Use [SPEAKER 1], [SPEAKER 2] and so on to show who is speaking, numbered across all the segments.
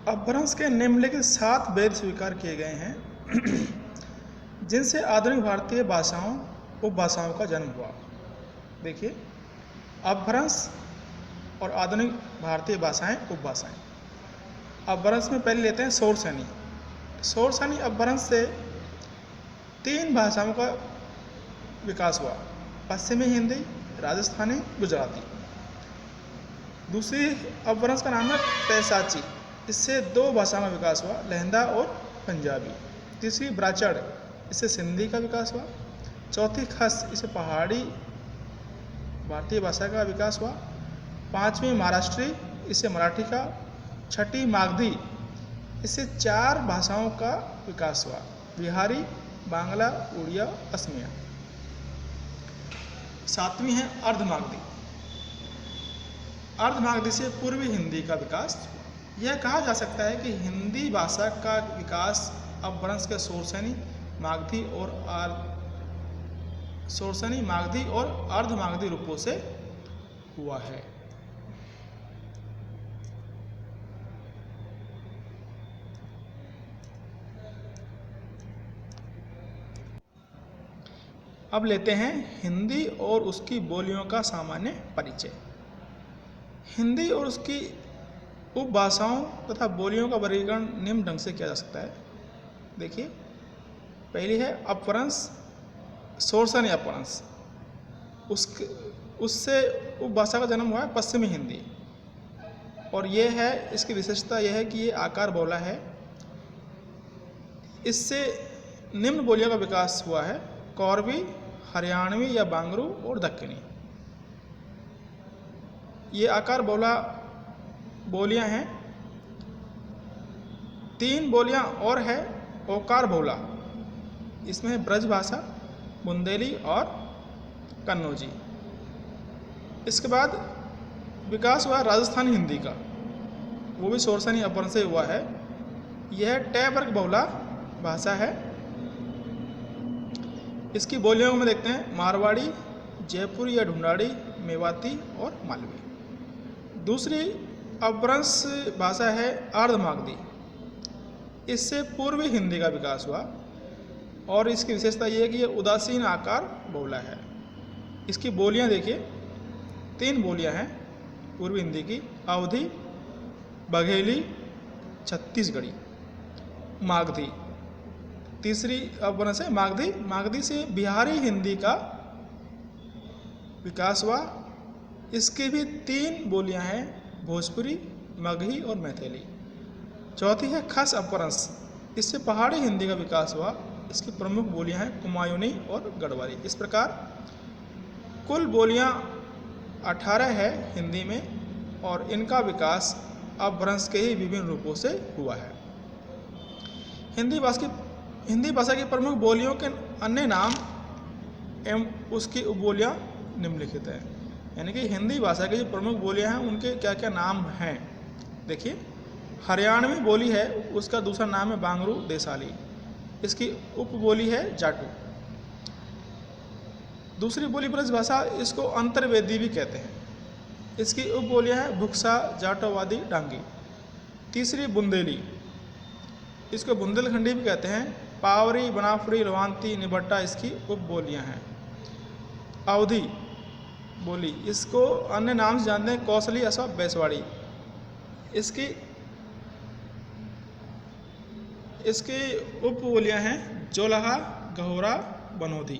[SPEAKER 1] अपभ्रंश के निम्नलिखित 7 वेद स्वीकार किए गए हैं जिनसे आधुनिक भारतीय भाषाओं उपभाषाओं का जन्म हुआ। देखिए, अपभ्रंश और आधुनिक भारतीय भाषाएं उपभाषाएं। अपभ्रंश में पहले लेते हैं शौरसेनी। शौरसेनी अपभ्रंश से 3 भाषाओं का विकास हुआ: पश्चिमी हिंदी, राजस्थानी, गुजराती। दूसरी अपभ्रंश का नाम है पैशाची। इससे 2 भाषाओं का विकास हुआ, लहंदा और पंजाबी। तीसरी ब्राचड़, इससे सिंधी का विकास हुआ। चौथी खस, इससे पहाड़ी भारतीय भाषा का विकास हुआ। 5वीं महाराष्ट्री, इससे मराठी का। 6ठी मागधी, इससे 4 भाषाओं का विकास हुआ, बिहारी, बांग्ला, उड़िया, असमिया। 7वीं है अर्धमागधी। अर्धमागधी से पूर्वी हिंदी का विकास हुआ। यह कहा जा सकता है कि हिंदी भाषा का विकास अपभ्रंश के शौरसेनी, मागधी और अर्धमागधी रूपों से हुआ है। अब लेते हैं हिंदी और उसकी बोलियों का सामान्य परिचय। हिंदी और उसकी उपभाषाओं तथा बोलियों का वर्गीकरण निम्न ढंग से किया जा सकता है। देखिए, पहली है अपभ्रंश, शौरसेनी अपभ्रंश। उससे उपभाषा का जन्म हुआ है पश्चिमी हिंदी, और यह है, इसकी विशेषता यह है कि ये आकार बहुला है। इससे निम्न बोलियों का विकास हुआ है: कौरवी, हरियाणवी या बांगरू और दक्कनी। ये आकार बहुला बोलियां हैं। 3 बोलियां और है ओकार बहुला। इसमें है ब्रज भाषा, बुंदेली और कन्नौजी। इसके बाद विकास हुआ राजस्थानी हिंदी का, वो भी शौरसेनी अपभ्रंश से हुआ है। यह टै वर्ग बहुला भाषा है। इसकी बोलियों में देखते हैं मारवाड़ी, जयपुरी या ढूंढाड़ी, मेवाती और मालवी। दूसरी अपभ्रंश भाषा है अर्धमागधी। इससे पूर्वी हिंदी का विकास हुआ, और इसकी विशेषता यह है कि यह उदासीन आकार बहुला है। इसकी बोलियां देखिए, 3 बोलियां हैं पूर्वी हिंदी की: अवधी, बघेली, छत्तीसगढ़ी, मागधी। तीसरी अपभ्रंश है मागधी। मागधी से बिहारी हिंदी का विकास हुआ। इसकी भी 3 बोलियां हैं: भोजपुरी, मगही और मैथिली। चौथी है खस अपभ्रंश। इससे पहाड़ी हिंदी का विकास हुआ। इसकी प्रमुख बोलियां हैं कुमायूनी और गढ़वाली। इस प्रकार कुल बोलियां 18 है हिंदी में, और इनका विकास अपभ्रंश के ही विभिन्न रूपों से हुआ है। हिंदी भाषा की प्रमुख बोलियों के अन्य नाम एवं उसकी उपबोलियां निम्नलिखित हैं। यानी कि हिंदी भाषा की जो प्रमुख बोलियां हैं उनके क्या क्या नाम हैं। देखिए, हरियाणवी बोली है, उसका दूसरा नाम है बांगरू देसाली। इसकी उपबोली है जाटू। दूसरी बोली ब्रज भाषा, इसको अंतर्वेदी भी कहते हैं। इसकी उपबोलियां हैं भुक्सा, जाटोवादी, डांगी। तीसरी बुंदेली, इसको बुंदेलखंडी भी कहते हैं। पावरी, बनाफड़ी, रवांती, निबट्टा इसकी उपबोलियां हैं। अवधी बोली, इसको अन्य नाम से जानते हैं कौशली अथवा बैसवाड़ी। इसकी उपबोलियां हैं जोलहा, गहोरा, बनोधी।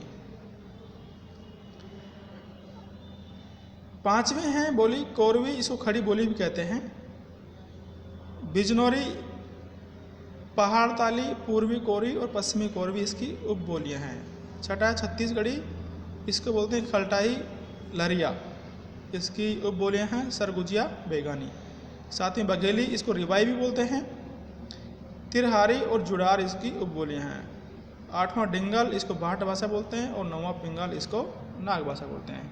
[SPEAKER 1] 5वीं है बोली कौरवी, इसको खड़ी बोली भी कहते हैं। बिजनौरी, पहाड़ताली, पूर्वी कोरी और पश्चिमी कोरवी इसकी उपबोलियां हैं। 6ठा छत्तीसगढ़ी, इसको बोलते हैं खलटाई, लहरिया। इसकी उपबोलियां हैं सरगुजिया, बेगानी। 7वीं बघेली, इसको रिवाई भी बोलते हैं। तिरहारी और जुड़ार इसकी उपबोलियां हैं। 8वां डिंगल, इसको भाट भाषा बोलते हैं, और 9वां पिंगल, इसको नाग भाषा बोलते हैं।